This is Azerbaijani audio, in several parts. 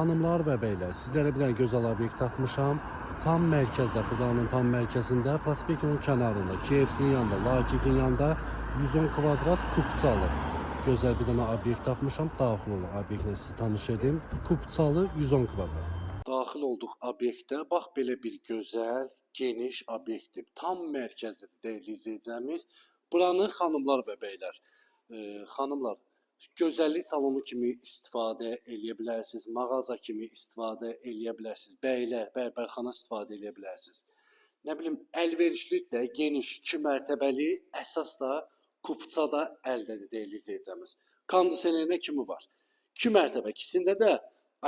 Hanımlar və beylər, sizlərə bir dənə gözəl obyekt tapmışam. Tam mərkəzdə, Xudanın tam mərkəzində, prospektin kənarında, KFC-nin yanında, Lakikin yanında 110 kvadrat Kupçalı. Gözəl bir dənə obyekt tapmışam. Daxil olun obyektlə sizi tanış edim. Kupçalı 110 kvadrat. Daxil olduq obyektə. Bax belə bir gözəl, geniş obyektdir. Tam mərkəzidir dəyərli izləyicimiz. Buranı xanımlar və beylər, xanımlar gözəllik salonu kimi istifadə eləyə bilərsiniz, mağaza kimi istifadə eləyə bilərsiniz, bəylər, bərbərxana istifadə eləyə bilərsiniz. Nə bilim, əlverişli də, geniş, 2 mərtəbəli, əsas da Kupçada əldədir deyirli izləyicimiz. Kondisionerinə kimi var? 2 mərtəbə, ikisində də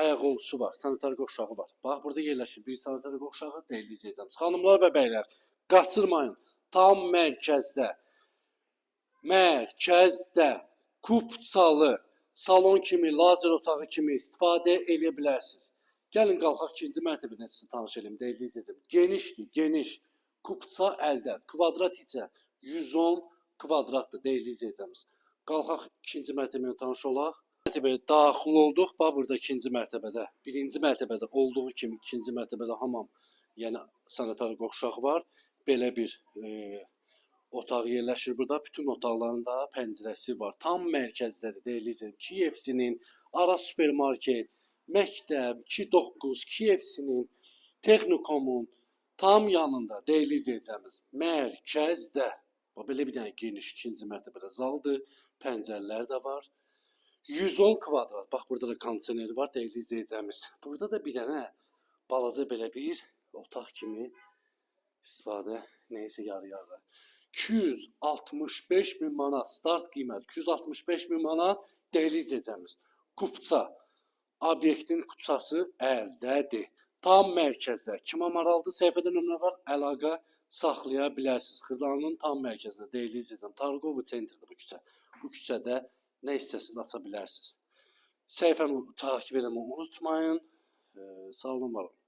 ayaq olgusu var, sanitar qoşağı var. Bax, burada yerləşir bir sanitar qoşağı deyirli izləyicimiz. Xanımlar və bəylər, qaçırmayın, tam mərkəzdə Kupçalı salon kimi, lazer otağı kimi istifadə eləyə bilərsiniz. Gəlin qalxaq ikinci mərtəbədən sizi tanış edim, deyirli izləyicim. Genişdir, geniş. Kupça əldə. Kvadrat isə 110 kvadratdır, deyirli izləyicimiz. Qalxaq ikinci mərtəbədən tanış olaq. Mərtəbəyə daxil olduq. Bax, burada ikinci mərtəbədə. Birinci mərtəbədə olduğu kimi ikinci mərtəbədə hamam, yəni sanitar qovşaq var. Belə bir otaq yerləşir burada. Bütün otaqların da pəncərəsi var. Tam mərkəzdədir, deyirli izləyicim. KFC-nin, Ara supermarket, məktəb, 29, KFC-nin, Texnikomun tam yanında, deyirli izləyicimiz. Mərkəzdə. Belə bir dənə geniş ikinci mərtəbədə zaldır. Pəncərələr də var. 110 kvadrat. Bax, burada da kondisioneri var, deyirli izləyicimiz. Burada da bir dənə balaca belə bir otaq kimi istifadə, neysə yarı-yarı. 265 min manat start qiymət, 265 min manat deyirli izləyicimiz. Kupça, obyektin kupçası əldədir. Tam mərkəzdə. Kimə maraqlıdır, səhifədə nömrə var, əlaqə saxlaya bilərsiniz. Xırdalanın tam mərkəzində deyirli izləyicim. Targovu sentrdə bu küçə. Bu küçədə nə istəsiniz aça bilərsiniz. Səhifəni takip etməyi unutmayın. Sağ olun, var olun.